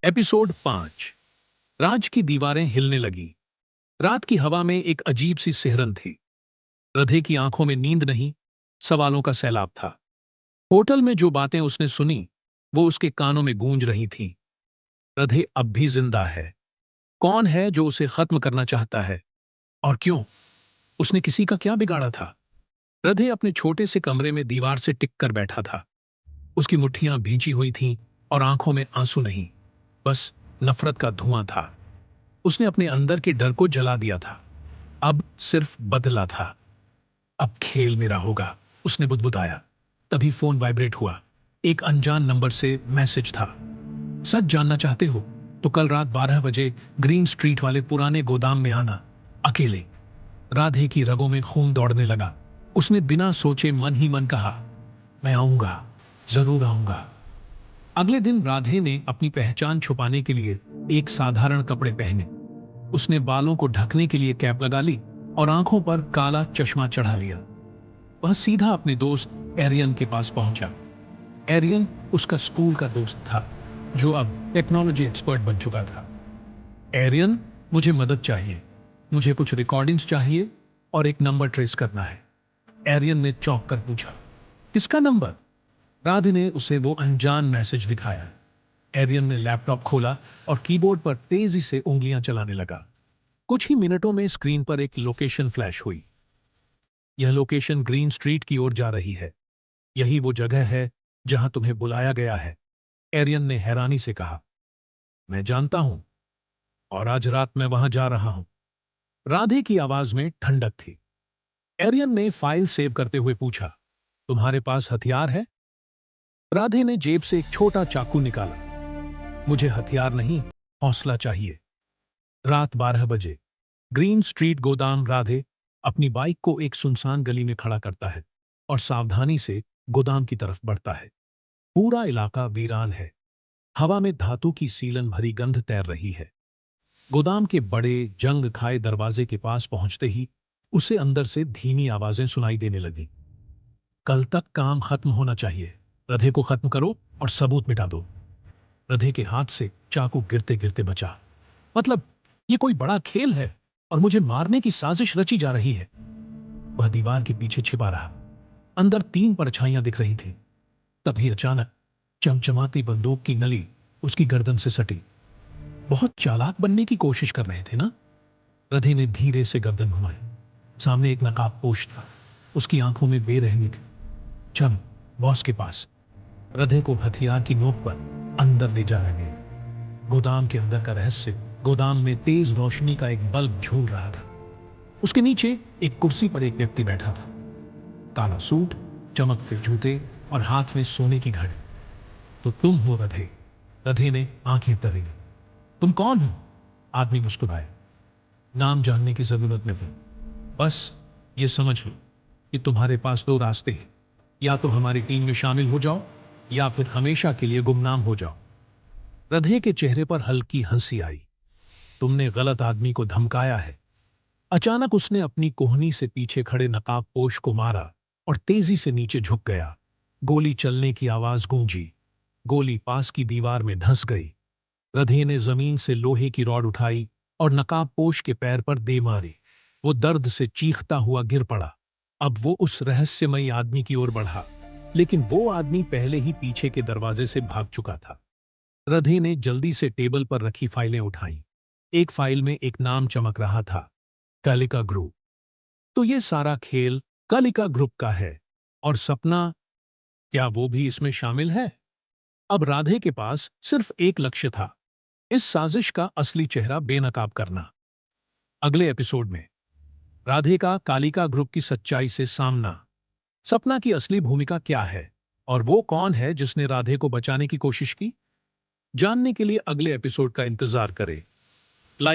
Episode 5। राज की दीवारें हिलने लगी। रात की हवा में एक अजीब सी सिहरन थी। रधे की आंखों में नींद नहीं, सवालों का सैलाब था। होटल में जो बातें उसने सुनी वो उसके कानों में गूंज रही थीं। रधे अब भी जिंदा है। कौन है जो उसे खत्म करना चाहता है, और क्यों? उसने किसी का क्या बिगाड़ा था? रधे अपने छोटे से कमरे में दीवार से टिक कर बैठा था। उसकी मुट्ठियां भींची हुई थीं और आंखों में आंसू नहीं, बस नफरत का धुआं था। उसने अपने अंदर के डर को जला दिया था। अब सिर्फ बदला था। अब खेल मेरा होगा, उसने बुदबुदाया। तभी फोन वाइब्रेट हुआ। एक अनजान नंबर से मैसेज था। सच जानना चाहते हो तो कल रात 12 बजे ग्रीन स्ट्रीट वाले पुराने गोदाम में आना, अकेले। राधे की रगों में खून दौड़ने लगा। उसने बिना सोचे मन ही मन कहा, मैं आऊंगा, जरूर आऊंगा। अगले दिन राधे ने अपनी पहचान छुपाने के लिए एक साधारण कपड़े पहने। उसने बालों को ढकने के लिए कैप लगा ली और आंखों पर काला चश्मा चढ़ा लिया। वह सीधा अपने दोस्त एरियन के पास पहुंचा। एरियन उसका स्कूल का दोस्त था, जो अब टेक्नोलॉजी एक्सपर्ट बन चुका था। एरियन, मुझे मदद चाहिए। मुझे कुछ रिकॉर्डिंग्स चाहिए और एक नंबर ट्रेस करना है। एरियन ने चौंक कर पूछा, किसका नंबर? राधे ने उसे वो अनजान मैसेज दिखाया। एरियन ने लैपटॉप खोला और कीबोर्ड पर तेजी से उंगलियां चलाने लगा। कुछ ही मिनटों में स्क्रीन पर एक लोकेशन फ्लैश हुई। यह लोकेशन ग्रीन स्ट्रीट की ओर जा रही है। यही वो जगह है जहां तुम्हें बुलाया गया है, एरियन ने हैरानी से कहा। मैं जानता हूं, और आज रात मैं वहां जा रहा हूं। राधे की आवाज में ठंडक थी। एरियन ने फाइल सेव करते हुए पूछा, तुम्हारे पास हथियार है? राधे ने जेब से एक छोटा चाकू निकाला। मुझे हथियार नहीं, हौसला चाहिए। रात 12 बजे ग्रीन स्ट्रीट गोदाम। राधे अपनी बाइक को एक सुनसान गली में खड़ा करता है और सावधानी से गोदाम की तरफ बढ़ता है। पूरा इलाका वीरान है। हवा में धातु की सीलन भरी गंध तैर रही है। गोदाम के बड़े जंग खाए दरवाजे के पास पहुंचते ही उसे अंदर से धीमी आवाजें सुनाई देने लगी। कल तक काम खत्म होना चाहिए। रधे को खत्म करो और सबूत मिटा दो। रधे के हाथ से चाकू गिरते गिरते बचा। मतलब, ये कोई बड़ा खेल है और मुझे मारने की साजिश रची जा रही है। वह दीवार के पीछे छिपा रहा। अंदर 3 परछाइयां दिख रही थीं। तभी अचानक चमचमाती बंदूक की नली उसकी गर्दन से सटी। बहुत चालाक बनने की कोशिश कर रहे थे ना? रधे ने धीरे से गर्दन घुमाई। सामने एक नकाबपोश था। उसकी आंखों में बेरहमी थी। चल, बॉस के पास। रधे को हथियार की नोक पर अंदर ले जाया गया। गोदाम के अंदर का रहस्य। गोदाम में तेज रोशनी का एक बल्ब झूल रहा था। उसके नीचे एक कुर्सी पर एक व्यक्ति बैठा था। काला सूट, चमकते जूते और हाथ में सोने की घड़ी। तो तुम हो रधे? रधे ने आंखें तरी। तुम कौन हो? आदमी मुस्कुराया। नाम जानने की जरूरत नहीं, बस ये समझ लो कि तुम्हारे पास 2 रास्ते हैं। या तो हमारी टीम में शामिल हो जाओ, या फिर हमेशा के लिए गुमनाम हो जाओ। रधे के चेहरे पर हल्की हंसी आई। तुमने गलत आदमी को धमकाया है। अचानक उसने अपनी कोहनी से पीछे खड़े नकाबपोश को मारा और तेजी से नीचे झुक गया। गोली चलने की आवाज गूंजी। गोली पास की दीवार में धंस गई। रधे ने जमीन से लोहे की रॉड उठाई और नकाबपोश के पैर पर दे मारी। वो दर्द से चीखता हुआ गिर पड़ा। अब वो उस रहस्यमयी आदमी की ओर बढ़ा, लेकिन वो आदमी पहले ही पीछे के दरवाजे से भाग चुका था। रधे ने जल्दी से टेबल पर रखी फाइलें उठाई। एक फाइल में एक नाम चमक रहा था, कालिका ग्रुप। तो ये सारा खेल कालिका ग्रुप का है। और सपना, क्या वो भी इसमें शामिल है? अब राधे के पास सिर्फ एक लक्ष्य था, इस साजिश का असली चेहरा बेनकाब करना। अगले एपिसोड में राधे का कालिका ग्रुप की सच्चाई से सामना। सपना की असली भूमिका क्या है, और वो कौन है जिसने राधे को बचाने की कोशिश की? जानने के लिए अगले एपिसोड का इंतजार करें।